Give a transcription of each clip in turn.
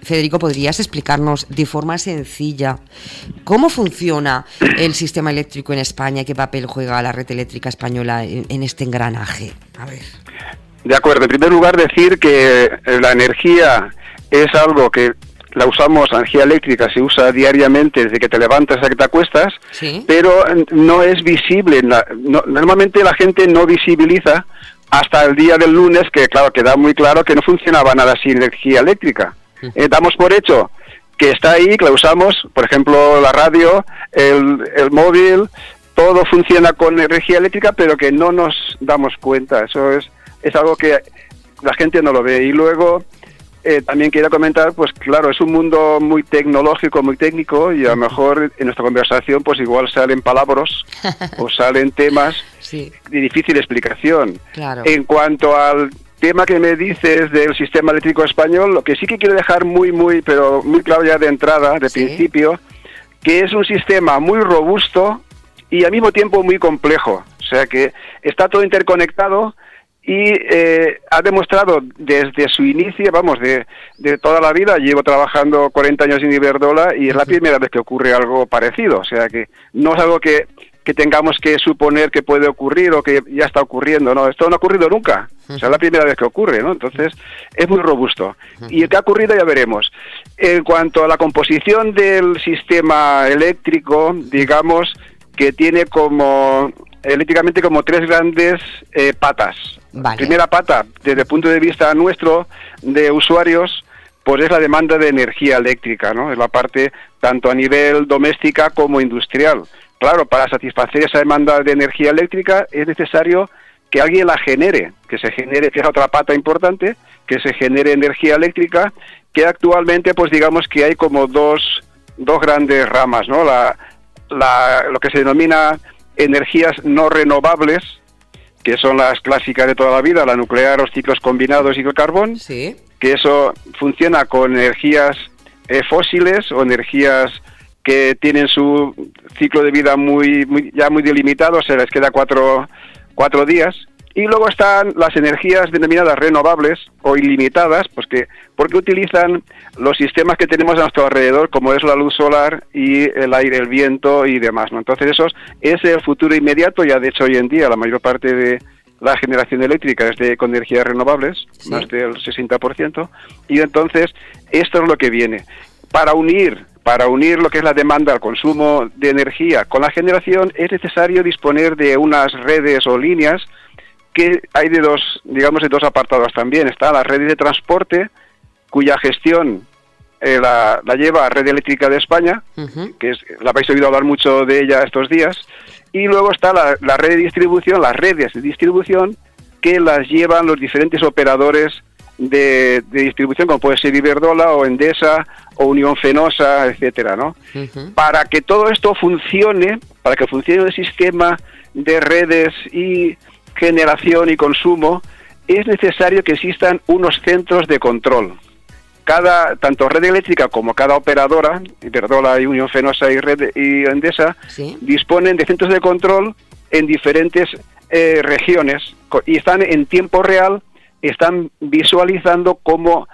Federico, ¿podrías explicarnos de forma sencilla cómo funciona el sistema eléctrico en España y qué papel juega la red eléctrica española en este engranaje? A ver. De acuerdo, en primer lugar decir que la energía es algo que la usamos, la energía eléctrica se usa diariamente desde que te levantas hasta que te acuestas, ¿sí? Pero no es visible. Normalmente la gente no visibiliza hasta el día del lunes, que claro, queda muy claro que no funcionaba nada sin energía eléctrica. Damos por hecho que está ahí, que la usamos, por ejemplo, la radio, el móvil, todo funciona con energía eléctrica, pero que no nos damos cuenta. Eso es algo que la gente no lo ve. Y luego también quería comentar, pues claro, es un mundo muy tecnológico, muy técnico, y a lo mejor en nuestra conversación pues igual salen palabras o salen temas sí, de difícil explicación. Claro. En cuanto al tema que me dices del sistema eléctrico español, lo que sí que quiero dejar muy claro ya de entrada, de ¿sí? principio, que es un sistema muy robusto y al mismo tiempo muy complejo. O sea que está todo interconectado y ha demostrado desde su inicio, vamos, de toda la vida, llevo trabajando 40 años en Iberdrola y es la primera vez que ocurre algo parecido. O sea que no es algo que tengamos que suponer que puede ocurrir o que ya está ocurriendo, no, esto no ha ocurrido nunca, o sea, es la primera vez que ocurre, ¿no? Entonces, es muy robusto. Y el que ha ocurrido ya veremos. En cuanto a la composición del sistema eléctrico, digamos que tiene eléctricamente como tres grandes patas. Vale. Primera pata, desde el punto de vista nuestro, de usuarios, pues es la demanda de energía eléctrica, ¿no? Es la parte tanto a nivel doméstica como industrial. Claro, para satisfacer esa demanda de energía eléctrica es necesario que alguien la genere, que se genere, que es otra pata importante, que se genere energía eléctrica, que actualmente pues digamos que hay como dos grandes ramas, ¿no? Lo que se denomina energías no renovables, que son las clásicas de toda la vida, la nuclear, los ciclos combinados y el carbón, sí, que eso funciona con energías fósiles o energías que tienen su ciclo de vida muy delimitado, se les queda cuatro días. Y luego están las energías denominadas renovables o ilimitadas, pues porque utilizan los sistemas que tenemos a nuestro alrededor, como es la luz solar y el aire, el viento y demás, ¿no? Entonces eso es el futuro inmediato. Ya de hecho hoy en día la mayor parte de la generación eléctrica es con energías renovables, sí, más del 60%, y entonces esto es lo que viene. Para unir lo que es la demanda al consumo de energía con la generación es necesario disponer de unas redes o líneas que hay de dos apartados también. Está las redes de transporte, cuya gestión la lleva Red Eléctrica de España, que la habéis oído hablar mucho de ella estos días, y luego está la red de distribución, las redes de distribución que las llevan los diferentes operadores de distribución, como puede ser Iberdrola o Endesa o Unión Fenosa, etcétera, ¿no? Para que todo esto funcione, para que funcione el sistema de redes y generación y consumo, es necesario que existan unos centros de control. Tanto Red Eléctrica como cada operadora, Iberdrola y Unión Fenosa y Endesa, ¿sí?, disponen de centros de control en diferentes regiones y están en tiempo real, están visualizando cómo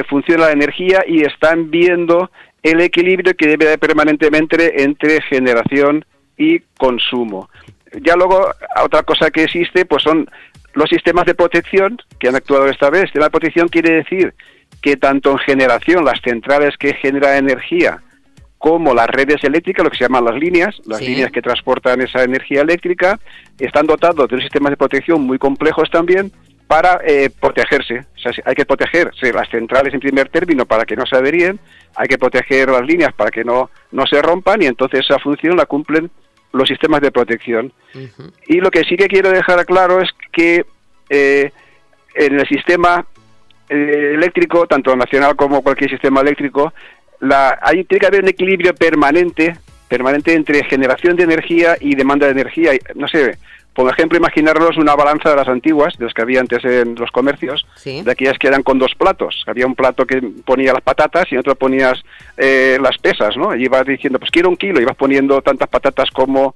funciona la energía y están viendo el equilibrio que debe haber permanentemente entre generación y consumo. Ya luego, otra cosa que existe, pues son los sistemas de protección que han actuado esta vez. Sistema de protección quiere decir que tanto en generación, las centrales que generan energía, como las redes eléctricas, lo que se llaman las líneas que transportan esa energía eléctrica, están dotados de unos sistemas de protección muy complejos también para protegerse. O sea, hay que protegerse las centrales en primer término para que no se averíen, hay que proteger las líneas para que no se rompan, y entonces esa función la cumplen los sistemas de protección. Y lo que sí que quiero dejar claro es que en el sistema eléctrico, tanto nacional como cualquier sistema eléctrico, tiene que haber un equilibrio permanente entre generación de energía y demanda de energía. No sé, por ejemplo, imaginarnos una balanza de las antiguas, de las que había antes en los comercios, ¿sí?, de aquellas que eran con dos platos. Había un plato que ponía las patatas y en otro ponías las pesas, ¿no? Y ibas diciendo, pues quiero un kilo, y ibas poniendo tantas patatas como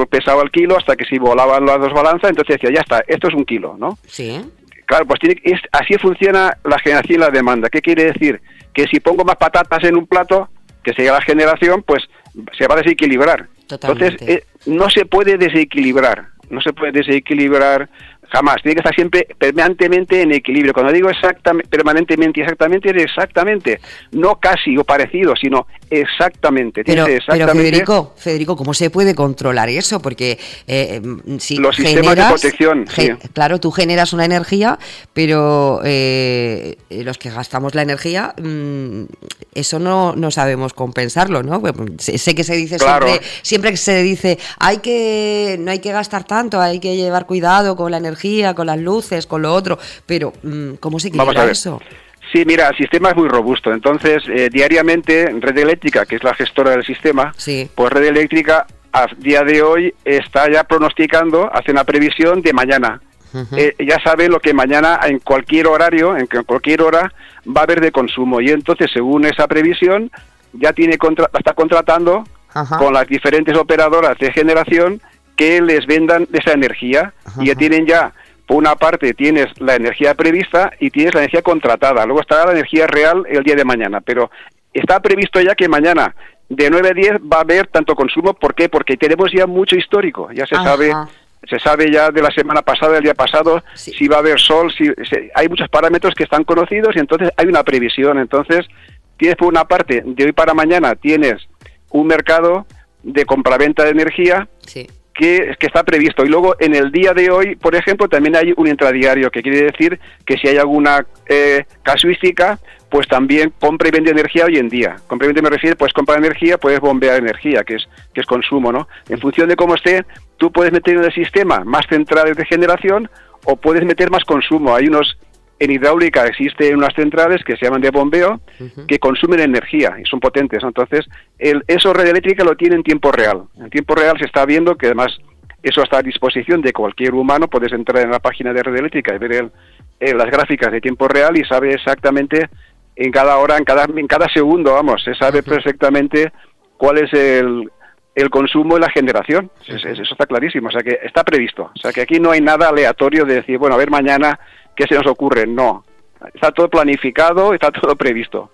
pesaba el kilo, hasta que si volaban las dos balanzas, entonces decía, ya está, esto es un kilo, ¿no? Sí. Claro, pues así funciona la generación y la demanda. ¿Qué quiere decir? que si pongo más patatas en un plato, que sería la generación, pues se va a desequilibrar. Totalmente. Entonces, no se puede desequilibrar jamás. Tiene que estar siempre permanentemente en equilibrio. Cuando digo permanentemente y exactamente, es exactamente, no casi o parecido, sino exactamente. Pero Federico, ¿cómo se puede controlar eso? Porque si los sistemas de protección. Sí. Claro, tú generas una energía, pero los que gastamos la energía, eso no sabemos compensarlo, ¿no? Sé que se dice siempre que se dice no hay que gastar tanto, hay que llevar cuidado con la energía, con las luces, con lo otro, pero ¿cómo se equilibra eso? Sí, mira, el sistema es muy robusto, entonces diariamente Red Eléctrica, que es la gestora del sistema, pues Red Eléctrica a día de hoy está ya pronosticando, hace una previsión de mañana. Ya sabe lo que mañana en cualquier horario, en cualquier hora va a haber de consumo, y entonces según esa previsión ya está contratando con las diferentes operadoras de generación que les vendan esa energía. Y ya tienen por una parte tienes la energía prevista y tienes la energía contratada, luego estará la energía real el día de mañana, pero está previsto ya que mañana de 9 a 10 va a haber tanto consumo. ¿Por qué? Porque tenemos ya mucho histórico, ya se sabe ya de la semana pasada, del día pasado, si va a haber sol, hay muchos parámetros que están conocidos y entonces hay una previsión. Entonces tienes por una parte, de hoy para mañana tienes un mercado de compraventa de energía que está previsto, y luego en el día de hoy, por ejemplo, también hay un intradiario, que quiere decir que si hay alguna casuística, pues también compra y vende energía hoy en día. Compra y vende me refiero, pues compra energía, puedes bombear energía, que es consumo, ¿no? En función de cómo esté, tú puedes meter en el sistema más centrales de generación o puedes meter más consumo. En hidráulica existen unas centrales que se llaman de bombeo, que consumen energía y son potentes, ¿no? Entonces, eso Red Eléctrica lo tiene en tiempo real. En tiempo real se está viendo que además eso está a disposición de cualquier humano. Puedes entrar en la página de Red Eléctrica y ver las gráficas de tiempo real y sabe exactamente en cada hora, en cada segundo, se sabe perfectamente cuál es el consumo y la generación. Eso está clarísimo, o sea que está previsto. O sea que aquí no hay nada aleatorio de decir, bueno, a ver mañana ¿qué se nos ocurre? No. Está todo planificado, está todo previsto,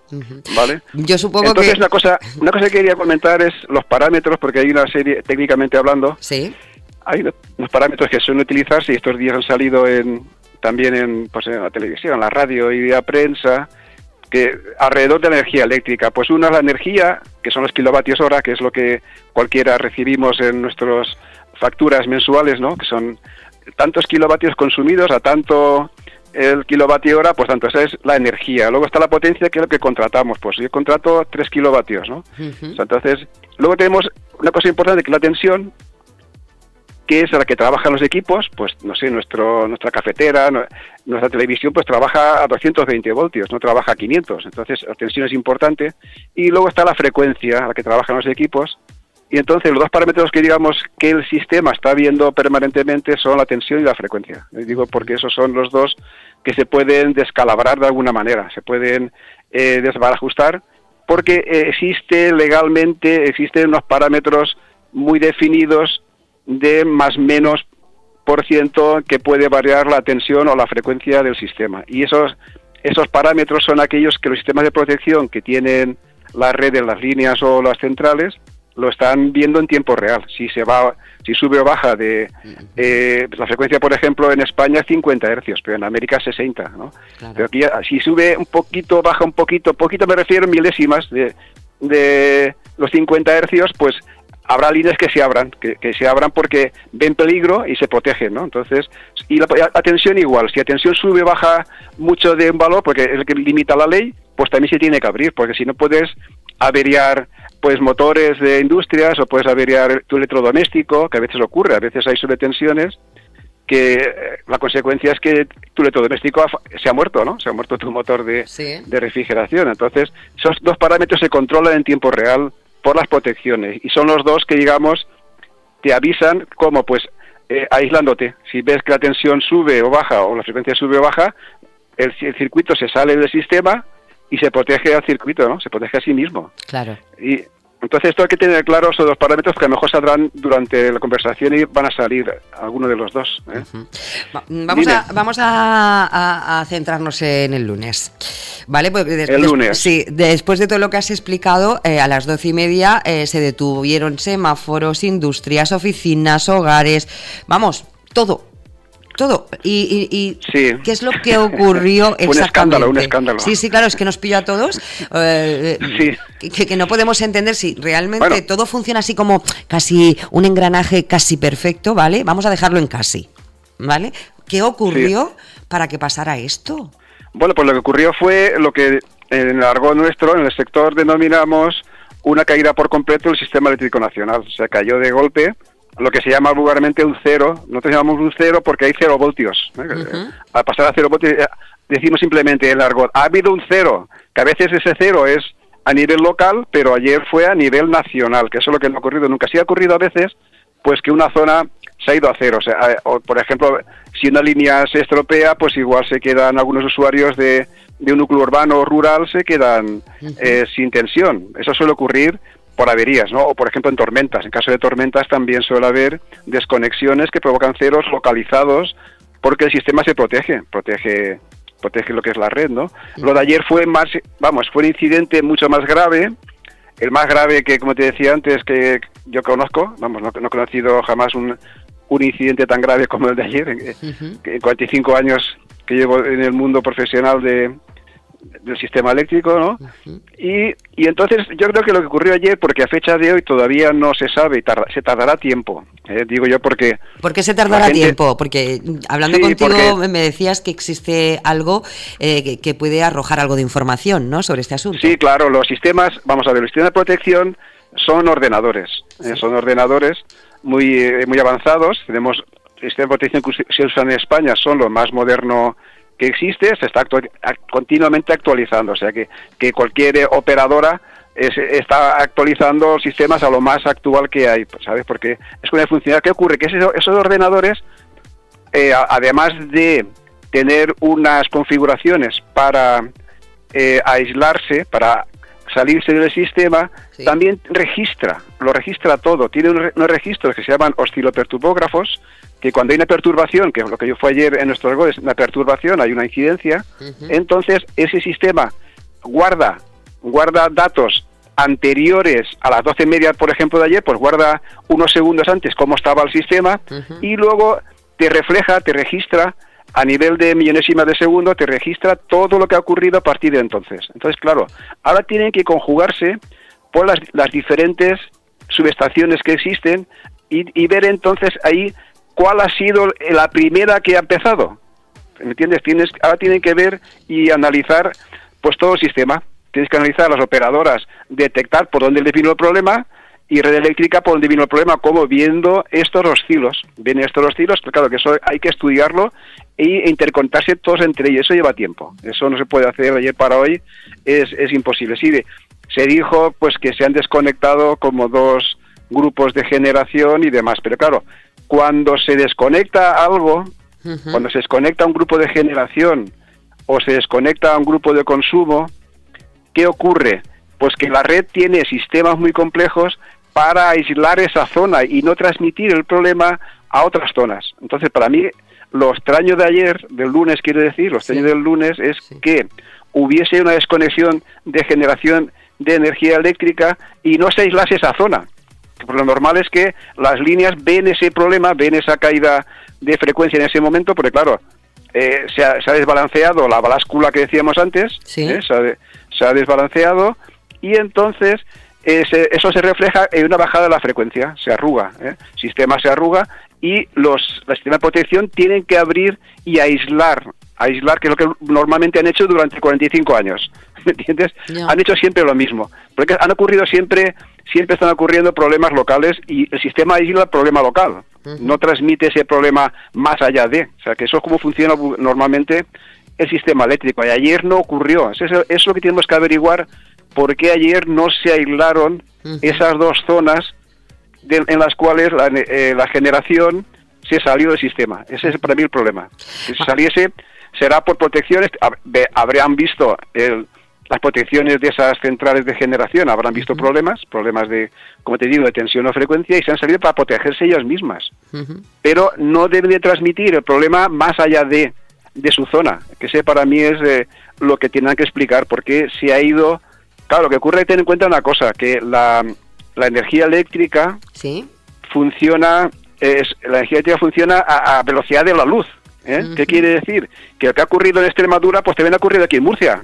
¿vale? Yo supongo Entonces, una cosa que quería comentar es los parámetros, porque hay una serie, técnicamente hablando, hay unos parámetros que suelen utilizarse y estos días han salido también en la televisión, en la radio y la prensa, que alrededor de la energía eléctrica, pues una es la energía, que son los kilovatios hora, que es lo que cualquiera recibimos en nuestras facturas mensuales, ¿no? Que son tantos kilovatios consumidos a tanto el kilovatio hora, pues tanto esa es la energía. Luego está la potencia, que es lo que contratamos. Pues yo contrato 3 kilovatios, ¿no? O sea, entonces, luego tenemos una cosa importante, que es la tensión, que es a la que trabajan los equipos. Pues no sé, nuestra cafetera, nuestra televisión, pues trabaja a 220 voltios, no trabaja a 500. Entonces la tensión es importante. Y luego está la frecuencia a la que trabajan los equipos. Y entonces los dos parámetros que digamos que el sistema está viendo permanentemente son la tensión y la frecuencia. Les digo porque esos son los dos que se pueden descalabrar de alguna manera, se pueden desbarajustar, porque existen unos parámetros muy definidos de más menos % que puede variar la tensión o la frecuencia del sistema. Y esos parámetros son aquellos que los sistemas de protección que tienen la red en las líneas o las centrales lo están viendo en tiempo real. Si sube o baja la frecuencia, por ejemplo, en España es 50 hercios, pero en América es 60, ¿no? Claro. Pero aquí, si sube un poquito, baja un poquito me refiero a milésimas de los 50 hercios, pues habrá líneas que se abran, que se abran porque ven peligro y se protegen, ¿no? Entonces, y la tensión igual, si la tensión sube o baja mucho de un valor, porque es el que limita la ley, pues también se tiene que abrir, porque si no puedes averiar pues motores de industrias o puedes averiar tu electrodoméstico, que a veces ocurre, a veces hay sobretensiones, que la consecuencia es que tu electrodoméstico se ha muerto, ¿no? Se ha muerto tu motor de refrigeración. Entonces, esos dos parámetros se controlan en tiempo real por las protecciones y son los dos que, digamos, te avisan cómo, pues, aislándote. Si ves que la tensión sube o baja o la frecuencia sube o baja, el circuito se sale del sistema y se protege al circuito, ¿no? Se protege a sí mismo. Claro. Y Entonces esto hay que tener claro esos dos parámetros que a lo mejor saldrán durante la conversación y van a salir alguno de los dos. Uh-huh. Vamos a centrarnos en el lunes, ¿vale? Porque el lunes. Sí, después de todo lo que has explicado, a las 12:30 se detuvieron semáforos, industrias, oficinas, hogares, vamos, todo. Y sí. ¿Qué es lo que ocurrió exactamente? Un escándalo. Sí, claro, es que nos pilló a todos. Sí. Que no podemos entender si realmente todo funciona así como casi un engranaje casi perfecto, ¿vale? Vamos a dejarlo en casi, ¿vale? ¿Qué ocurrió para que pasara esto? Bueno, pues lo que ocurrió fue lo que en el argot nuestro, en el sector, denominamos una caída por completo del sistema eléctrico nacional. Se cayó de golpe lo que se llama vulgarmente un cero. Nosotros llamamos un cero porque hay 0 voltios. Uh-huh. Al pasar a 0 voltios decimos simplemente el argot, ha habido un cero, que a veces ese cero es a nivel local, pero ayer fue a nivel nacional, que eso es lo que no ha ocurrido nunca. Sí ha ocurrido a veces, pues que una zona se ha ido a cero. O, por ejemplo, si una línea se estropea, pues igual se quedan algunos usuarios de un núcleo urbano o rural, se quedan sin tensión. Eso suele ocurrir por averías, ¿no? O por ejemplo en tormentas. En caso de tormentas también suele haber desconexiones que provocan ceros localizados porque el sistema se protege lo que es la red, ¿no? Lo de ayer fue fue un incidente mucho más grave, el más grave que, como te decía antes, que yo conozco, no he conocido jamás un incidente tan grave como el de ayer, en 45 años que llevo en el mundo profesional del sistema eléctrico, ¿no? Uh-huh. Y entonces yo creo que lo que ocurrió ayer, porque a fecha de hoy todavía no se sabe, se tardará tiempo, digo yo porque... ¿Por qué se tardará tiempo? Porque hablando contigo me decías que existe algo que puede arrojar algo de información, ¿no?, sobre este asunto. Sí, claro, los sistemas de protección son ordenadores, son ordenadores muy avanzados. Tenemos el sistema de protección que se usa en España, son lo más moderno que existe, se está continuamente actualizando, o sea que cualquier operadora está actualizando sistemas a lo más actual que hay, ¿sabes? Porque es una funcionalidad. ¿Qué ocurre? Que esos ordenadores, además de tener unas configuraciones para aislarse, para salirse del sistema, también lo registra todo. Tiene unos registros que se llaman osciloperturbógrafos, que cuando hay una perturbación, que es lo que yo fue ayer en nuestro argot, es una perturbación, hay una incidencia, entonces ese sistema guarda datos anteriores a las 12:30, por ejemplo, de ayer, pues guarda unos segundos antes cómo estaba el sistema, y luego te registra a nivel de millonésimas de segundo, te registra todo lo que ha ocurrido a partir de entonces. Entonces, claro, ahora tienen que conjugarse por las diferentes subestaciones que existen y ver entonces ahí cuál ha sido la primera que ha empezado. ¿Me entiendes? Ahora tienen que ver y analizar pues todo el sistema. Tienes que analizar las operadoras, detectar por dónde les vino el problema, y red eléctrica por dónde vino el problema, como viendo estos oscilos. Vienen estos oscilos, pero claro que eso hay que estudiarlo e interconectarse todos entre ellos. Eso lleva tiempo. Eso no se puede hacer de ayer para hoy, es imposible. Sí, se dijo pues que se han desconectado como 2 grupos de generación y demás, pero claro, cuando se desconecta algo, cuando se desconecta un grupo de generación o se desconecta un grupo de consumo, ¿qué ocurre? Pues que la red tiene sistemas muy complejos para aislar esa zona y no transmitir el problema a otras zonas. Entonces, para mí, lo extraño de ayer, del lunes quiero decir, lo extraño del lunes es que hubiese una desconexión de generación de energía eléctrica y no se aislase esa zona. Porque lo normal es que las líneas ven ese problema, ven esa caída de frecuencia en ese momento, porque claro, se ha desbalanceado la báscula que decíamos antes, se ha desbalanceado, y entonces eso se refleja en una bajada de la frecuencia, se arruga, el sistema se arruga, y los sistemas de protección tienen que abrir y aislar, que es lo que normalmente han hecho durante 45 años, ¿me entiendes? Yeah. Han hecho siempre lo mismo, porque han ocurrido siempre están ocurriendo problemas locales, y el sistema aísla el problema local, no transmite ese problema más allá de, o sea que eso es como funciona normalmente el sistema eléctrico, y ayer no ocurrió. Eso es lo que tenemos que averiguar, por qué ayer no se aislaron esas 2 zonas en las cuales la generación se salió del sistema. Ese es para mí el problema. Si saliese, será por protecciones. Habrían visto las protecciones de esas centrales de generación habrán visto problemas de, como te digo, de tensión o frecuencia, y se han salido para protegerse ellas mismas. Pero no deben de transmitir el problema más allá de su zona, que ese para mí es lo que tienen que explicar, porque se ha ido... Claro, lo que ocurre es tener en cuenta una cosa, que la energía eléctrica funciona, la energía eléctrica funciona a velocidad de la luz. ¿Qué quiere decir? Que lo que ha ocurrido en Extremadura, pues también ha ocurrido aquí en Murcia.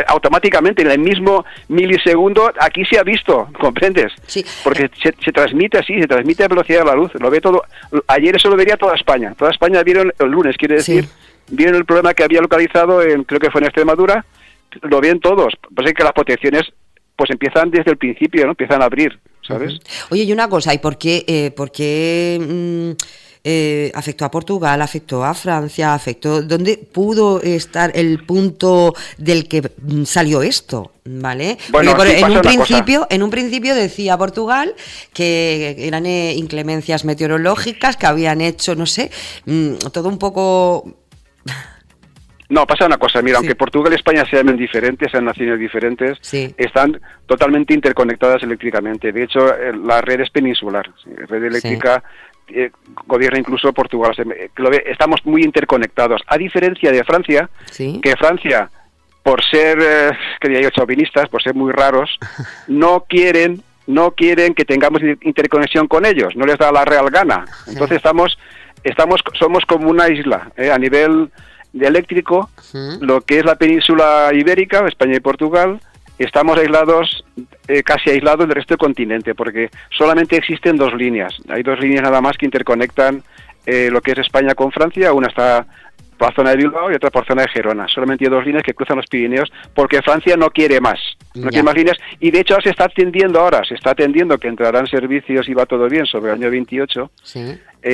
Automáticamente, en el mismo milisegundo, aquí se ha visto, ¿comprendes? Sí. Porque se transmite así, se transmite a velocidad de la luz, lo ve todo. Ayer eso lo vería toda España vieron el lunes, quiere decir, vieron el problema que había localizado, creo que fue en Extremadura, lo ven todos. Pues es que las protecciones pues empiezan desde el principio, ¿no? Empiezan a abrir, ¿sabes? Oye, y una cosa, ¿y por qué afectó a Portugal, afectó a Francia, ¿dónde pudo estar el punto del que salió esto? ¿Vale? Bueno, en un principio decía Portugal que eran inclemencias meteorológicas que habían hecho, no sé, todo un poco... No, pasa una cosa, mira, aunque Portugal y España sean diferentes, sean naciones diferentes, están totalmente interconectadas eléctricamente. De hecho, la red es peninsular, la red eléctrica gobierna incluso Portugal. Estamos muy interconectados, a diferencia de Francia, que Francia, por ser, chauvinistas, por ser muy raros, no quieren que tengamos interconexión con ellos, no les da la real gana. Entonces somos como una isla, a nivel de eléctrico, lo que es la península ibérica, España y Portugal, estamos aislados, casi aislados del resto del continente, porque solamente existen dos líneas. Hay dos líneas nada más que interconectan lo que es España con Francia, una está por la zona de Bilbao y otra por la zona de Gerona. Solamente hay dos líneas que cruzan los Pirineos, porque Francia no quiere más, quiere más líneas, y de hecho se está atendiendo que entrarán servicios y va todo bien sobre el año 28,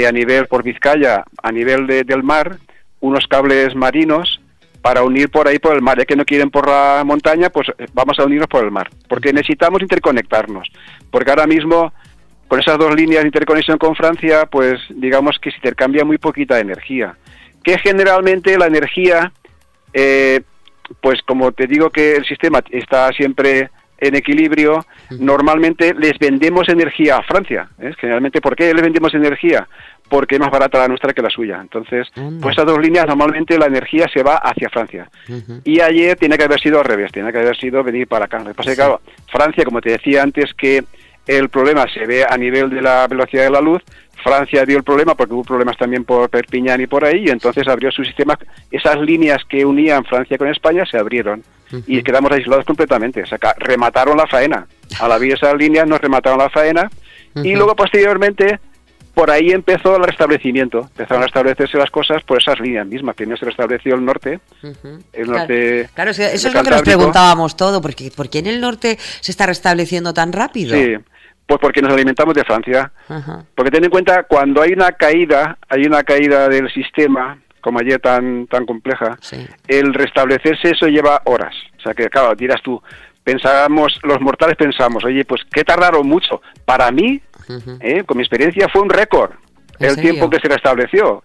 a nivel por Vizcaya, a nivel del mar, unos cables marinos para unir por ahí por el mar. Ya que no quieren por la montaña, pues vamos a unirnos por el mar, porque necesitamos interconectarnos, porque ahora mismo con esas dos líneas de interconexión con Francia, pues digamos que se intercambia muy poquita energía, que generalmente la energía, pues como te digo que el sistema está siempre en equilibrio, normalmente les vendemos energía a Francia, generalmente. ¿Por qué les vendemos energía? Porque es más barata la nuestra que la suya. Entonces, pues esas dos líneas, normalmente la energía se va hacia Francia. Y ayer tiene que haber sido al revés, tiene que haber sido venir para acá. Lo que pasa es que, claro, Francia, como te decía antes, que el problema se ve a nivel de la velocidad de la luz, Francia vio el problema porque hubo problemas también por Perpiñán y por ahí, y entonces abrió su sistema. Esas líneas que unían Francia con España se abrieron y quedamos aislados completamente. O sea, remataron la faena. Al abrir esas líneas nos remataron la faena y luego posteriormente por ahí empezó el restablecimiento. Empezaron a restablecerse las cosas por esas líneas mismas. Primero se restableció el norte. El norte. Claro, eso es lo que nos preguntábamos todo. ¿Por qué en el norte se está restableciendo tan rápido? Sí, pues porque nos alimentamos de Francia. Porque ten en cuenta, cuando hay una caída del sistema, como ayer tan compleja, el restablecerse eso lleva horas. O sea que, claro, dirás tú, los mortales pensamos, oye, pues ¿qué tardaron mucho? Para mí, con mi experiencia, fue un récord el tiempo que se restableció.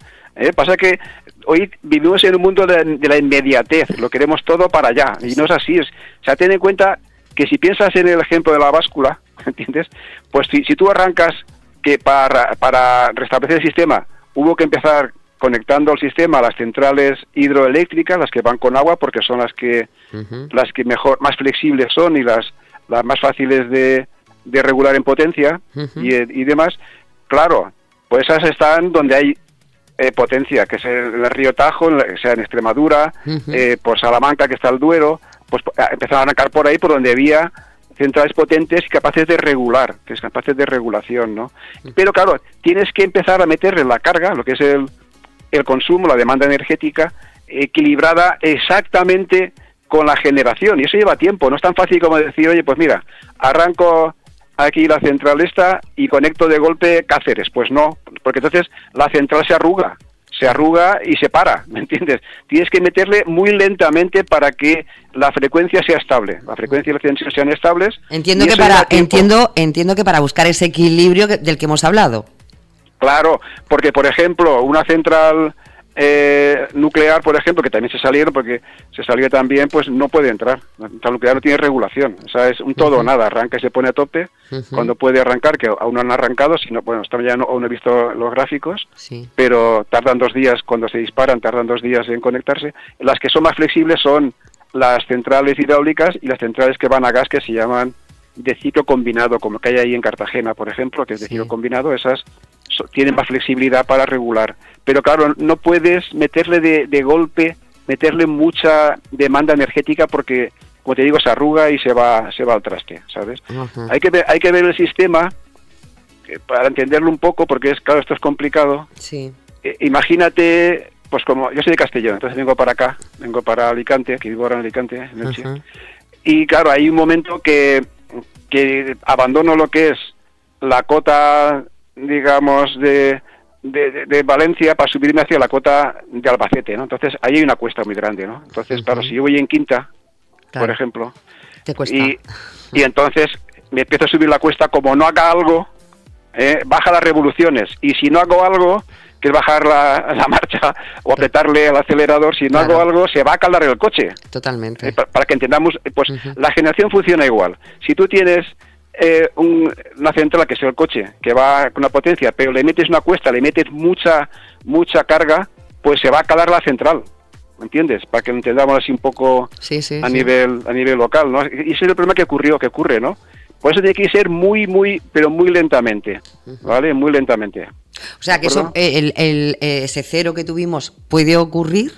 Pasa que hoy vivimos en un mundo de la inmediatez, lo queremos todo para allá, y no es así. O sea, ten en cuenta que si piensas en el ejemplo de la báscula, ¿entiendes? Pues si tú arrancas que para restablecer el sistema hubo que empezar conectando al sistema a las centrales hidroeléctricas, las que van con agua, porque son las que más flexibles son y las más fáciles de regular en potencia y demás. Claro, pues esas están donde hay potencia, que es el río Tajo, sea en Extremadura, por Salamanca, que está el Duero, pues empezaron a arrancar por ahí, por donde había centrales potentes y capaces de regular, que es capaces de regulación, ¿no? Pero claro, tienes que empezar a meterle la carga, lo que es el consumo, la demanda energética, equilibrada exactamente con la generación, y eso lleva tiempo. No es tan fácil como decir, oye, pues mira, arranco aquí la central esta y conecto de golpe Cáceres. Pues no, porque entonces la central se arruga y se para, ¿me entiendes? Tienes que meterle muy lentamente para que la frecuencia sea estable, la frecuencia y la tensión sean estables. Entiendo que para buscar ese equilibrio del que hemos hablado. Claro, porque por ejemplo, una central nuclear, por ejemplo, que también se salieron, porque se salió también, pues no puede entrar. La central nuclear no tiene regulación, o sea, es un todo o nada, arranca y se pone a tope, cuando puede arrancar, que aún no han arrancado, sino, bueno, ya aún no he visto los gráficos, pero tardan 2 días, cuando se disparan, tardan 2 días en conectarse. Las que son más flexibles son las centrales hidráulicas y las centrales que van a gas, que se llaman de ciclo combinado, como que hay ahí en Cartagena, por ejemplo, que es de ciclo combinado. Esas tienen más flexibilidad para regular, pero claro, no puedes meterle de golpe, meterle mucha demanda energética, porque, como te digo, se arruga y se va al traste, ¿sabes? Hay que ver el sistema para entenderlo un poco, porque claro, esto es complicado. Imagínate, pues como yo soy de Castellón, entonces vengo para Alicante, que vivo ahora en Alicante, en Elche, y claro, hay un momento que abandono lo que es la cota, digamos, de Valencia, para subirme hacia la cota de Albacete, ¿no? Entonces ahí hay una cuesta muy grande, ¿no? Entonces, claro, si yo voy en quinta, por ejemplo, te cuesta. Y entonces me empiezo a subir la cuesta, como no haga algo, baja las revoluciones, y si no hago algo, que es bajar la marcha o apretarle al acelerador, si no hago algo, se va a caldar el coche. Totalmente. Para que entendamos, pues la generación funciona igual. Si tú tienes una central, que es el coche, que va con una potencia, pero le metes una cuesta, le metes mucha carga, pues se va a calar la central, ¿me entiendes? Para que lo entendamos así un poco a nivel local, ¿no? Y ese es el problema que ocurre, ¿no? Por eso tiene que ser pero muy lentamente, ¿vale? Muy lentamente. O sea, que eso, ese cero que tuvimos puede ocurrir,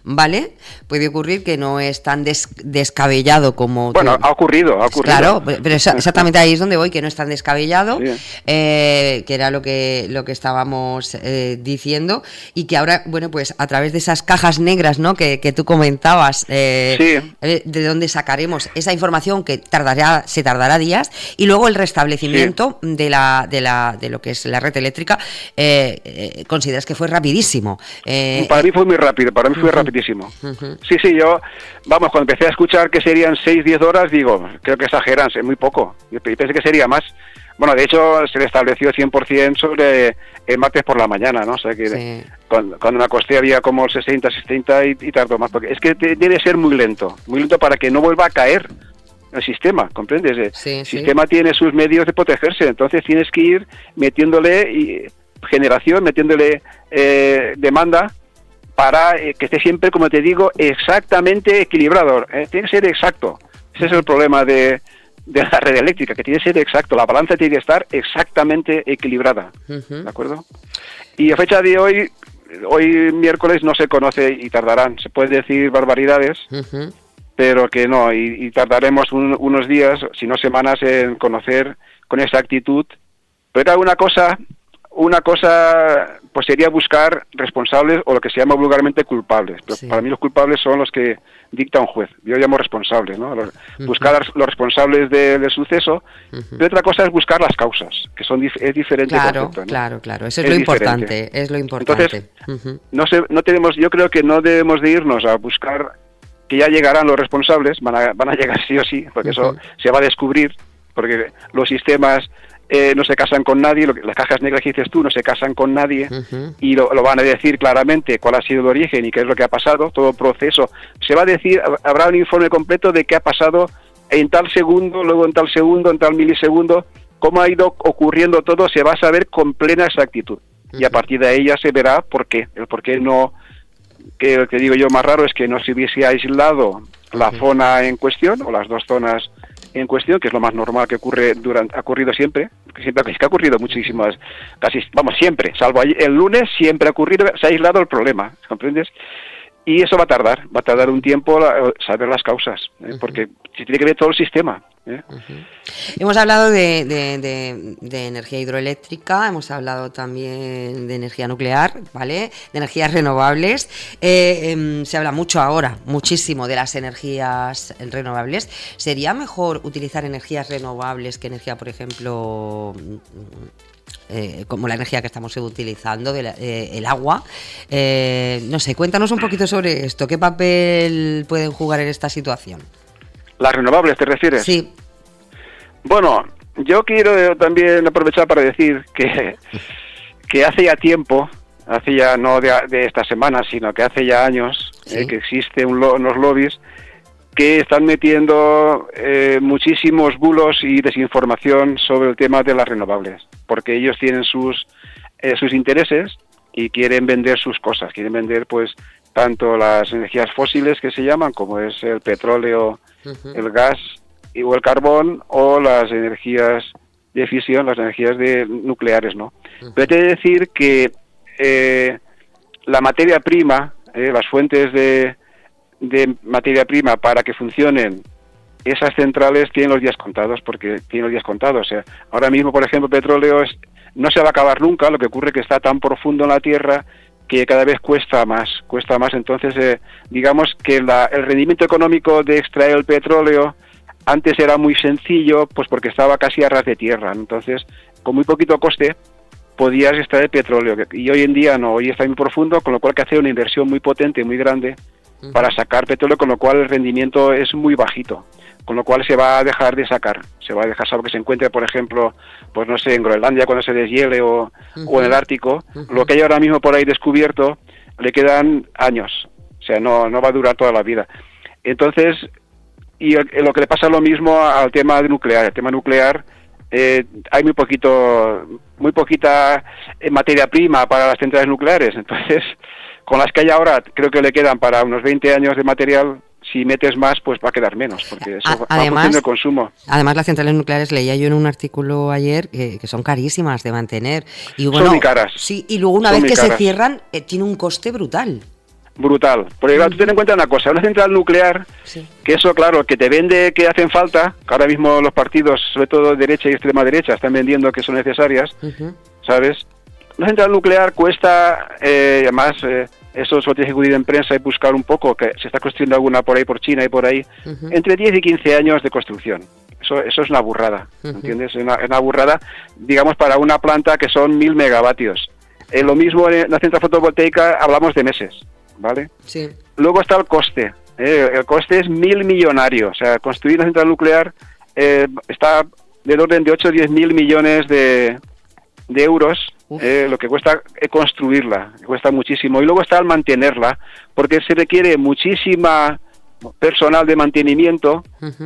¿vale? Puede ocurrir, que no es tan descabellado como... Bueno, ha ocurrido. Claro, pero exactamente ahí es donde voy, que no es tan descabellado, que era lo que estábamos diciendo, y que ahora, bueno, pues a través de esas cajas negras, ¿no?, que tú comentabas, de dónde sacaremos esa información, que se tardará días, y luego el restablecimiento de lo que es la red eléctrica, consideras que fue rapidísimo. Para mí fue muy rápido, fue rapidísimo. Sí, yo, vamos, cuando empecé a escuchar que serían 6-10 horas, digo, creo que exageran, es muy poco. Yo pensé que sería más. Bueno, de hecho, se le estableció 100% sobre el martes por la mañana, ¿no? O sea que cuando me acosté había como el 60-70 y tardó más, porque es que debe ser muy lento para que no vuelva a caer el sistema, ¿comprendes? El sistema tiene sus medios de protegerse, entonces tienes que ir metiéndole generación, metiéndole demanda, para que esté siempre, como te digo, exactamente equilibrado. Tiene que ser exacto. Ese es el problema de la red eléctrica, que tiene que ser exacto. La balanza tiene que estar exactamente equilibrada. ¿De acuerdo? Y a fecha de hoy miércoles, no se conoce, y tardarán. Se puede decir barbaridades, pero que no. Y tardaremos unos días, si no semanas, en conocer con exactitud. Pero una cosa pues sería buscar responsables, o lo que se llama vulgarmente culpables. Pero para mí los culpables son los que dicta un juez. Yo llamo responsables, ¿no? Buscar los responsables del suceso. Y otra cosa es buscar las causas, que es diferente. Claro, concepto, ¿no? Claro. Eso es lo importante. Es lo importante. Entonces, yo creo que no debemos de irnos a buscar, que ya llegarán los responsables, van a llegar sí o sí, porque eso se va a descubrir, porque los sistemas no se casan con nadie, las cajas negras que dices tú no se casan con nadie, y lo van a decir claramente cuál ha sido el origen y qué es lo que ha pasado, todo el proceso. Se va a decir, habrá un informe completo de qué ha pasado en tal segundo, luego en tal segundo, en tal milisegundo, cómo ha ido ocurriendo todo, se va a saber con plena exactitud. Y a partir de ahí ya se verá por qué. El por qué no, que digo yo más raro es que no se hubiese aislado la zona en cuestión, o las dos zonas en cuestión, que es lo más normal que ha ocurrido siempre, es que ha ocurrido muchísimas, siempre, salvo el lunes, siempre ha ocurrido, se ha aislado el problema, ¿comprendes? Y eso va a tardar un tiempo saber las causas, porque se tiene que ver todo el sistema. Hemos hablado de energía hidroeléctrica, hemos hablado también de energía nuclear, ¿vale? De energías renovables. Se habla muchísimo de las energías renovables. ¿Sería mejor utilizar energías renovables que energía, por ejemplo, como la energía que estamos utilizando, el agua? No sé, cuéntanos un poquito sobre esto. ¿Qué papel pueden jugar en esta situación? ¿Las renovables te refieres? Sí. Bueno, yo quiero también aprovechar para decir que hace ya tiempo hace ya no de esta semana, sino que hace ya años, que existen unos lobbies que están metiendo muchísimos bulos y desinformación sobre el tema de las renovables, porque ellos tienen sus intereses y quieren vender sus cosas, quieren vender pues tanto las energías fósiles que se llaman, como es el petróleo, el gas o el carbón, o las energías de fisión, las energías nucleares, ¿no? Pero hay que decir que la materia prima, las fuentes de materia prima para que funcionen esas centrales tienen los días contados, porque tienen los días contados. O sea, ahora mismo, por ejemplo, petróleo no se va a acabar nunca, lo que ocurre es que está tan profundo en la tierra que cada vez cuesta más. Entonces, digamos que el rendimiento económico de extraer el petróleo antes era muy sencillo, pues porque estaba casi a ras de tierra. Entonces, con muy poquito coste podías extraer petróleo, y hoy en día no, hoy está muy profundo, con lo cual hay que hacer una inversión muy potente, muy grande, para sacar petróleo, con lo cual el rendimiento es muy bajito, con lo cual se va a dejar de sacar, salvo que se encuentre, por ejemplo, pues no sé, en Groenlandia cuando se deshiele o en el Ártico. Lo que hay ahora mismo por ahí descubierto le quedan años, o sea, no va a durar toda la vida. Entonces, y lo que le pasa lo mismo al tema nuclear. El tema nuclear, hay muy poquita materia prima para las centrales nucleares, entonces con las que hay ahora creo que le quedan para unos 20 años de material. Si metes más, pues va a quedar menos, porque eso va a funcionar el consumo. Además, las centrales nucleares, leía yo en un artículo ayer, que son carísimas de mantener. Y bueno, son muy caras. Sí, y luego una vez que se cierran, tiene un coste brutal. Brutal. Porque claro, tú ten en cuenta una cosa, una central nuclear, que eso, claro, que te vende que hacen falta, que ahora mismo los partidos, sobre todo de derecha y extrema derecha, están vendiendo que son necesarias, ¿sabes? Una central nuclear cuesta, además... eso solo tienes que acudir en prensa y buscar un poco, que se está construyendo alguna por ahí, por China y por ahí, entre 10 y 15 años de construcción. Eso es una burrada, ¿entiendes? Es una burrada, digamos, para una planta que son 1000 megavatios. Lo mismo en la central fotovoltaica hablamos de meses, ¿vale? Sí. Luego está el coste. El coste es 1000 millonario. O sea, construir una central nuclear está del orden de 8 o 10 mil millones de euros. Lo que cuesta construirla, cuesta muchísimo, y luego está el mantenerla, porque se requiere muchísima personal de mantenimiento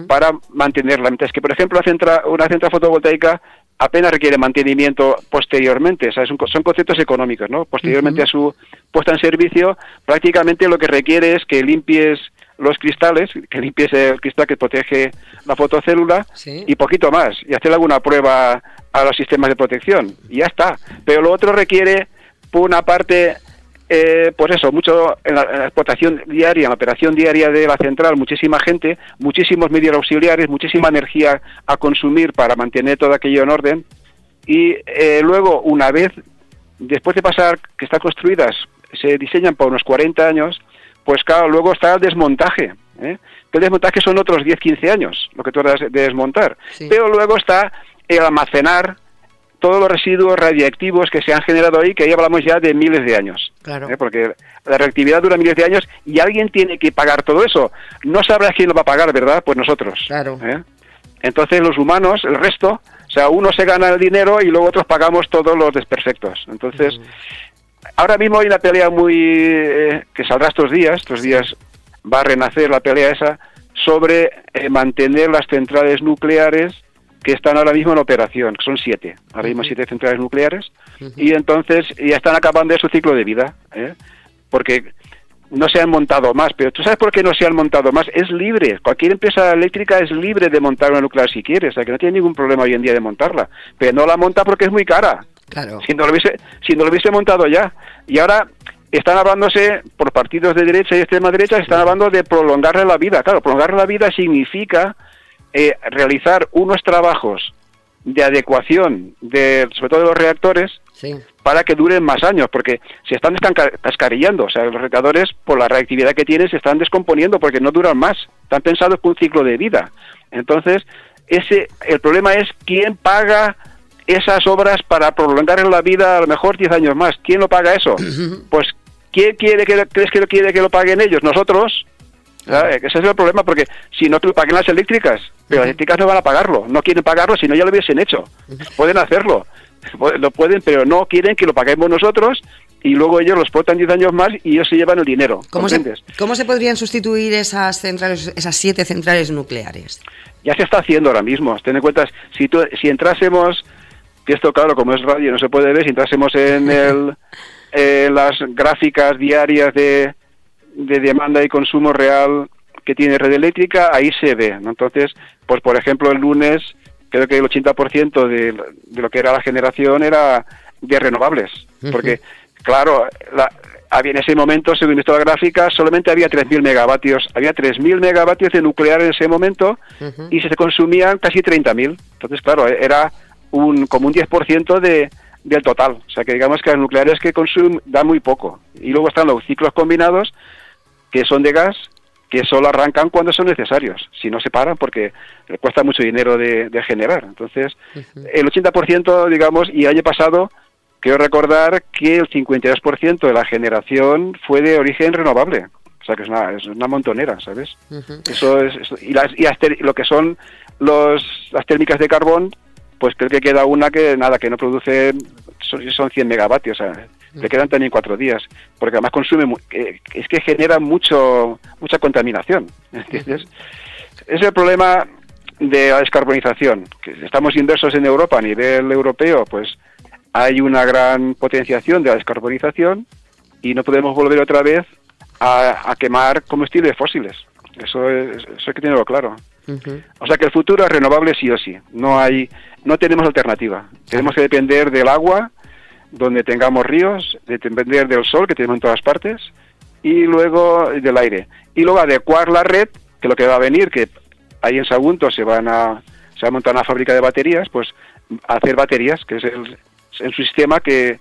para mantenerla, mientras que, por ejemplo, una central fotovoltaica apenas requiere mantenimiento posteriormente. O sea, son conceptos económicos, ¿no? Posteriormente a su puesta en servicio, prácticamente lo que requiere es que limpies los cristales, que limpies el cristal que protege la fotocélula, y poquito más, y hacer alguna prueba a los sistemas de protección, y ya está. Pero lo otro requiere, por una parte, pues eso, mucho en la explotación diaria, en la operación diaria de la central, muchísima gente, muchísimos medios auxiliares, muchísima energía a consumir para mantener todo aquello en orden, y luego, una vez, después de pasar, que están construidas, se diseñan por unos 40 años, pues claro, luego está el desmontaje, que el desmontaje son otros 10-15 años, lo que tú harás de desmontar, pero luego está el almacenar todos los residuos radiactivos que se han generado ahí, que ahí hablamos ya de miles de años, porque la reactividad dura miles de años y alguien tiene que pagar todo eso. No sabrás quién lo va a pagar, ¿verdad? Pues nosotros. Entonces los humanos, el resto, o sea, uno se gana el dinero y luego otros pagamos todos los desperfectos. Entonces, ahora mismo hay una pelea que saldrá estos días va a renacer la pelea esa sobre mantener las centrales nucleares que están ahora mismo en operación, que son 7, ahora mismo 7 centrales nucleares, y entonces ya están acabando de su ciclo de vida, porque no se han montado más. Pero ¿tú sabes por qué no se han montado más? Es libre, cualquier empresa eléctrica es libre de montar una nuclear si quiere, o sea que no tiene ningún problema hoy en día de montarla, pero no la monta porque es muy cara. Claro. Si no lo hubiese montado ya. Y ahora están hablándose, por partidos de derecha y extrema derecha, están hablando de prolongarle la vida. Claro, prolongarle la vida significa realizar unos trabajos de adecuación, sobre todo de los reactores, para que duren más años, porque se están cascarillando. O sea, los reactores, por la reactividad que tienen, se están descomponiendo porque no duran más. Están pensados con un ciclo de vida. Entonces, el problema es quién paga esas obras para prolongar la vida a lo mejor 10 años más. ¿Quién lo paga eso? Pues, ¿quién crees que quiere que lo paguen ellos? ¿Nosotros? Ese es el problema, porque si no, que lo paguen las eléctricas, pero las eléctricas no van a pagarlo, no quieren pagarlo, si no ya lo hubiesen hecho. Pueden hacerlo, lo pueden, pero no quieren que lo paguemos nosotros, y luego ellos los explotan 10 años más y ellos se llevan el dinero. ¿Cómo se podrían sustituir esas 7 centrales nucleares? Ya se está haciendo ahora mismo. Ten en cuenta, si entrásemos, que esto claro, como es radio no se puede ver, si entrásemos en las gráficas diarias de demanda y consumo real que tiene Red Eléctrica, ahí se ve, ¿no? Entonces, pues por ejemplo el lunes, creo que el 80% de lo que era la generación era de renovables, porque claro, en ese momento, según esta gráfica, solamente había 3.000 megavatios. Había 3.000 megavatios de nuclear en ese momento y se consumían casi 30.000. Entonces, claro, era como un 10% del total. O sea, que digamos que las nucleares que consumen da muy poco. Y luego están los ciclos combinados, que son de gas, que solo arrancan cuando son necesarios. Si no se paran, porque cuesta mucho dinero de generar. Entonces, el 80%, digamos, y el año pasado, quiero recordar que el 52% de la generación fue de origen renovable. O sea, que es una montonera, ¿sabes? Eso es, lo que son las térmicas de carbón, pues creo que queda una que no produce, son 100 megavatios, o sea, le quedan también 4 días, porque además consume, es que genera mucha contaminación, ¿entiendes? Es el problema de la descarbonización, que estamos inversos en Europa a nivel europeo, pues hay una gran potenciación de la descarbonización y no podemos volver otra vez a quemar combustibles fósiles. Eso hay que tenerlo claro. O sea que el futuro es renovable sí o sí. No tenemos alternativa. Tenemos que depender del agua, donde tengamos ríos, depender del sol, que tenemos en todas partes, y luego del aire. Y luego adecuar la red, que lo que va a venir, que ahí en Sagunto se va a montar una fábrica de baterías, pues hacer baterías, que es el sistema que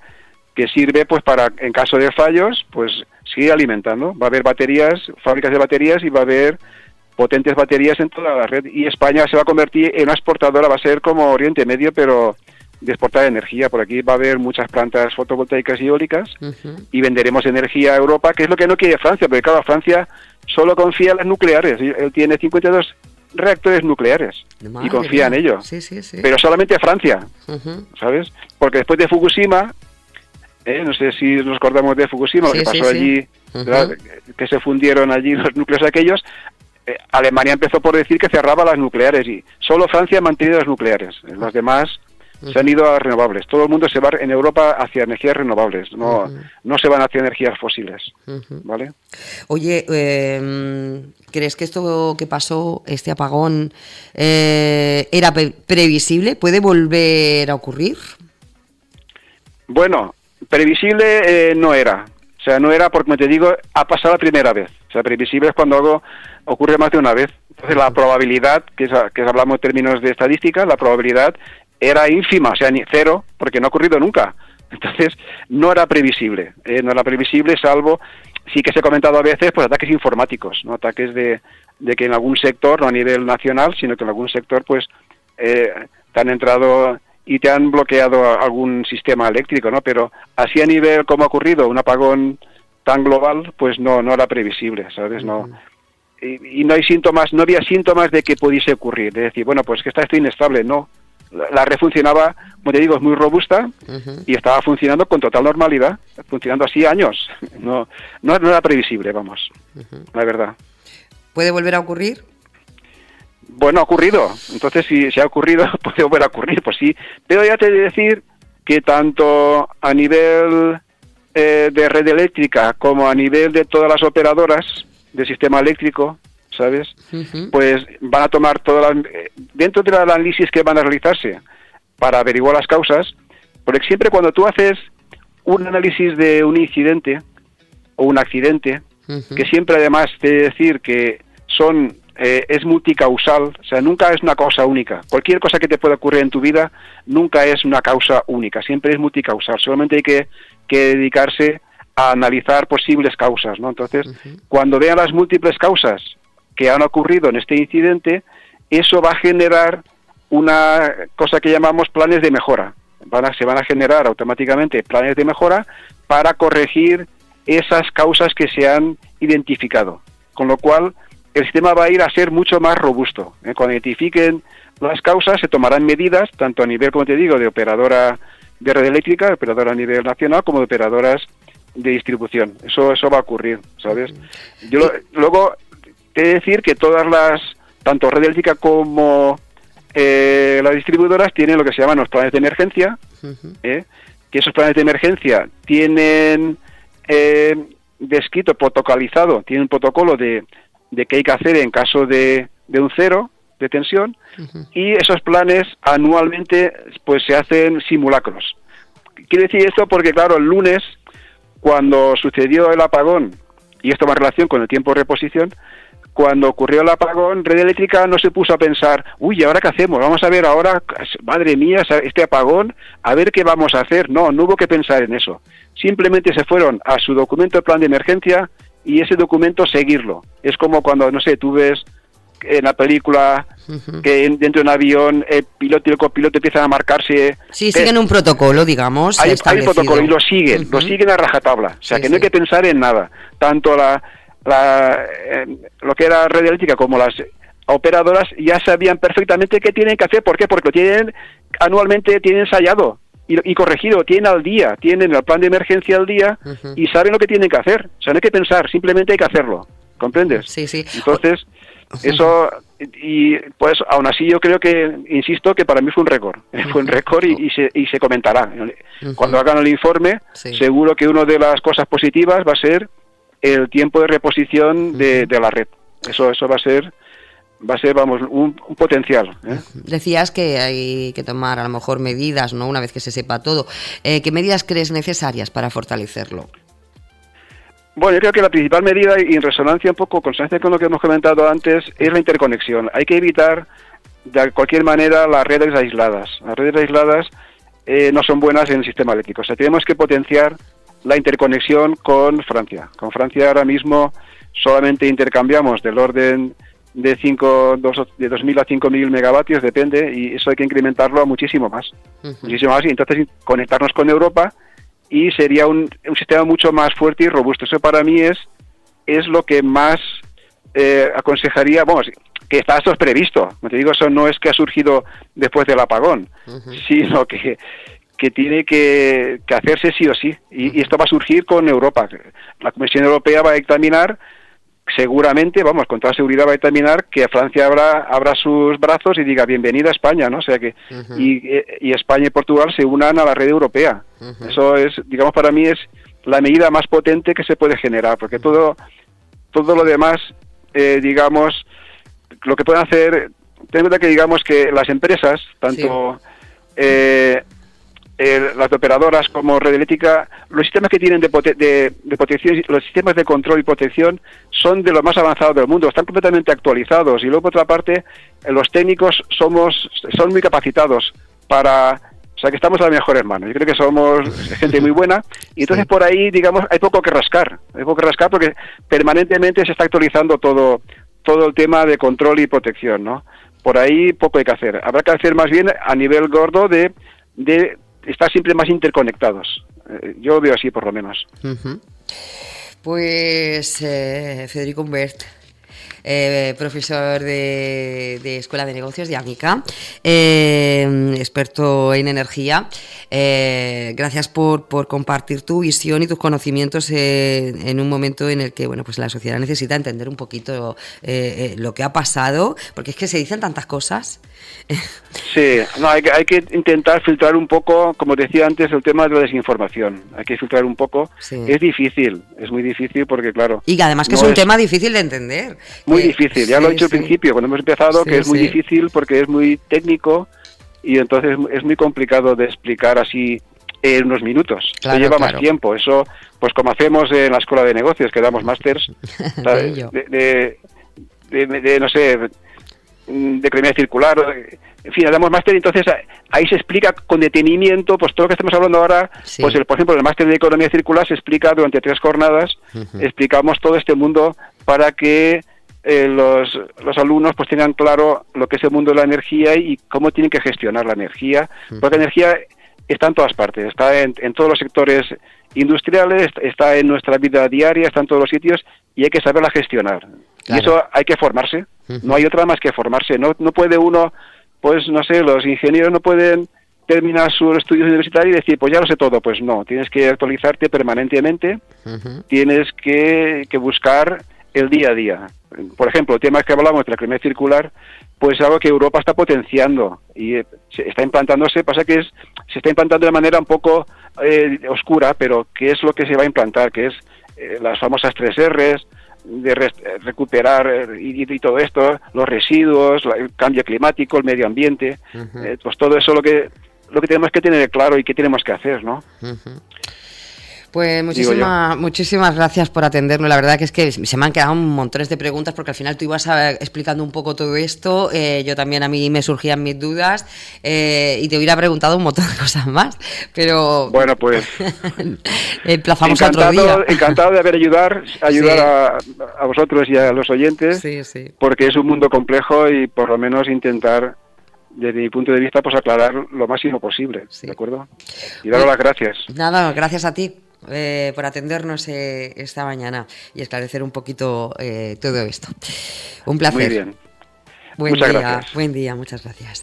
sirve pues para, en caso de fallos, pues seguir alimentando. Va a haber fábricas de baterías, y va a haber potentes baterías en toda la red, y España se va a convertir en una exportadora, va a ser como Oriente Medio, pero de exportar energía. Por aquí va a haber muchas plantas fotovoltaicas y eólicas, y venderemos energía a Europa, que es lo que no quiere Francia, porque claro, Francia solo confía en las nucleares. Él tiene 52 reactores nucleares y confía en ello. Sí. Pero solamente Francia, ¿sabes? Porque después de Fukushima, no sé si nos acordamos de Fukushima, lo que pasó allí, que se fundieron allí los núcleos aquellos. Alemania empezó por decir que cerraba las nucleares, y solo Francia ha mantenido las nucleares. Los demás se han ido a renovables. Todo el mundo se va en Europa hacia energías renovables, no se van hacia energías fósiles, ¿vale? Oye, ¿crees que esto que pasó, este apagón, era previsible? ¿Puede volver a ocurrir? Bueno, previsible no era. O sea, no era porque, como te digo, ha pasado la primera vez. O sea, previsible es cuando algo ocurre más de una vez. Entonces, la probabilidad, que hablamos en términos de estadística, la probabilidad era ínfima, o sea, ni cero, porque no ha ocurrido nunca. Entonces, no era previsible. No era previsible, salvo, sí que se ha comentado a veces, pues ataques informáticos, ¿no? Ataques de que en algún sector, no a nivel nacional, sino que en algún sector, pues, te han entrado y te han bloqueado algún sistema eléctrico, ¿no? Pero así a nivel como ha ocurrido, un apagón tan global, pues no era previsible, ¿sabes? No. Y no hay síntomas, no había síntomas de que pudiese ocurrir, de decir, bueno, pues que está esto inestable, no. La red funcionaba, como te digo, es muy robusta, y estaba funcionando con total normalidad, funcionando así años. No era previsible, vamos, la verdad. ¿Puede volver a ocurrir? Bueno, ha ocurrido. Entonces, si ha ocurrido, puede volver a ocurrir, pues sí. Pero ya te he de decir que tanto a nivel de red eléctrica como a nivel de todas las operadoras del sistema eléctrico, ¿sabes? Pues van a tomar dentro del análisis que van a realizarse para averiguar las causas, porque siempre cuando tú haces un análisis de un incidente o un accidente, que siempre además te he de decir que es multicausal, o sea, nunca es una causa única. Cualquier cosa que te pueda ocurrir en tu vida nunca es una causa única, siempre es multicausal. Solamente hay que dedicarse a analizar posibles causas, ¿no? Entonces, cuando vean las múltiples causas que han ocurrido en este incidente, eso va a generar una cosa que llamamos planes de mejora. Se van a generar automáticamente planes de mejora para corregir esas causas que se han identificado. Con lo cual, el sistema va a ir a ser mucho más robusto. Cuando identifiquen las causas, se tomarán medidas, tanto a nivel, como te digo, de operadora de red eléctrica, de operadora a nivel nacional, como de operadoras de distribución. Eso va a ocurrir, ¿sabes? Luego, he de decir que tanto Red Eléctrica como las distribuidoras tienen lo que se llaman los planes de emergencia, que esos planes de emergencia tienen descrito, protocolizado, tienen un protocolo de qué hay que hacer en caso de un cero de tensión, y esos planes anualmente pues se hacen simulacros. Quiero decir esto porque, claro, el lunes, cuando sucedió el apagón, y esto va en relación con el tiempo de reposición, cuando ocurrió el apagón, Red Eléctrica no se puso a pensar, uy, ¿ahora qué hacemos? Vamos a ver ahora, madre mía, este apagón, a ver qué vamos a hacer. No hubo que pensar en eso. Simplemente se fueron a su documento de plan de emergencia y ese documento seguirlo. Es como cuando, no sé, tú ves en la película que dentro de un avión el piloto y el copiloto empiezan a marcarse. Sí, siguen un protocolo, digamos. Hay un protocolo y lo siguen a rajatabla. O sea, que no hay que pensar en nada. Tanto lo que era Red Eléctrica como las operadoras ya sabían perfectamente qué tienen que hacer. ¿Por qué? Porque lo tienen anualmente, tienen ensayado y corregido, tienen al día, tienen el plan de emergencia al día y saben lo que tienen que hacer. O sea, no hay que pensar, simplemente hay que hacerlo. ¿Comprendes? Sí. Entonces, eso, y pues aún así yo creo que, insisto, que para mí fue un récord. Fue un récord y se comentará. Cuando hagan el informe, seguro que una de las cosas positivas va a ser el tiempo de reposición de la red. Eso va a ser, vamos, un potencial. Decías que hay que tomar a lo mejor medidas, ¿no? Una vez que se sepa todo. ¿Qué medidas crees necesarias para fortalecerlo? Bueno, yo creo que la principal medida, y en resonancia un poco, consonancia con lo que hemos comentado antes, es la interconexión. Hay que evitar, de cualquier manera, las redes aisladas. Las redes aisladas no son buenas en el sistema eléctrico. O sea, tenemos que potenciar la interconexión con Francia. Con Francia ahora mismo solamente intercambiamos del orden de 2.000 a 5.000 megavatios, depende, y eso hay que incrementarlo a muchísimo más. Muchísimo más, y entonces conectarnos con Europa, y sería un sistema mucho más fuerte y robusto. Eso para mí es lo que más aconsejaría, vamos, que está esto es previsto. Como te digo, eso no es que ha surgido después del apagón, sino que tiene que hacerse sí o sí. Y esto va a surgir con Europa. La Comisión Europea va a dictaminar, seguramente, vamos, con toda seguridad va a dictaminar que Francia abra sus brazos y diga bienvenida a España, ¿no? O sea que y España y Portugal se unan a la red europea. Eso es, digamos, para mí es la medida más potente que se puede generar, porque todo lo demás, digamos, lo que pueden hacer, ten en cuenta que digamos que las empresas, tanto las operadoras como Red Eléctrica, los sistemas que tienen de protección, los sistemas de control y protección son de los más avanzados del mundo, están completamente actualizados, y luego por otra parte los técnicos son muy capacitados o sea que estamos a las mejores manos. Yo creo que somos gente muy buena, y entonces por ahí, digamos, hay poco que rascar porque permanentemente se está actualizando todo el tema de control y protección, ¿no? Por ahí poco hay que hacer. Habrá que hacer más bien a nivel gordo de estar siempre más interconectados. Yo lo veo así, por lo menos. Pues Federico Humbert, profesor de Escuela de Negocios de AMICA, experto en energía. Gracias por compartir tu visión y tus conocimientos en un momento en el que, bueno, pues la sociedad necesita entender un poquito lo que ha pasado, porque es que se dicen tantas cosas. Sí, no, hay que intentar filtrar un poco, como decía antes, el tema de la desinformación. Hay que filtrar un poco. Sí. Es difícil, es muy difícil porque, claro... Y además que no es un tema difícil de entender. Muy difícil, ya lo he dicho al principio, cuando hemos empezado, que es muy difícil porque es muy técnico y entonces es muy complicado de explicar así en unos minutos. Claro, lleva más tiempo. Eso, pues como hacemos en la Escuela de Negocios, que damos másters de no sé... de economía circular, en fin, damos máster, y entonces ahí se explica con detenimiento, pues todo lo que estamos hablando ahora, pues por ejemplo, el máster de economía circular se explica durante 3 jornadas, explicamos todo este mundo para que los alumnos pues tengan claro lo que es el mundo de la energía y cómo tienen que gestionar la energía, porque la energía está en todas partes, está en todos los sectores industriales, está en nuestra vida diaria, está en todos los sitios, y hay que saberla gestionar. Claro. Y eso hay que formarse, no hay otra más que formarse. No puede uno, pues no sé, los ingenieros no pueden terminas sus estudios universitarios y decir, pues ya lo sé todo. Pues no, tienes que actualizarte permanentemente, tienes que buscar el día a día. Por ejemplo, el tema que hablamos de la economía circular, pues es algo que Europa está potenciando y está implantándose, pasa que se está implantando de manera un poco oscura, pero ¿qué es lo que se va a implantar? Que es las famosas 3 Rs, de recuperar y todo esto, los residuos, el cambio climático, el medio ambiente, pues todo eso lo que tenemos que tener claro y qué tenemos que hacer, ¿no? Pues muchísimas gracias por atendernos. La verdad que es que se me han quedado montones de preguntas porque al final tú ibas explicando un poco todo esto. Yo también, a mí me surgían mis dudas y te hubiera preguntado un montón de cosas más, pero bueno, pues emplazamos otro día. Encantado de ayudar sí. a vosotros y a los oyentes, sí. Porque es un mundo complejo y por lo menos intentar, desde mi punto de vista, pues aclarar lo máximo posible, sí. ¿De acuerdo? Y daros las gracias. Nada, gracias a ti por atendernos esta mañana y esclarecer un poquito todo esto. Un placer. Muy bien. Muchas gracias. Buen día, muchas gracias.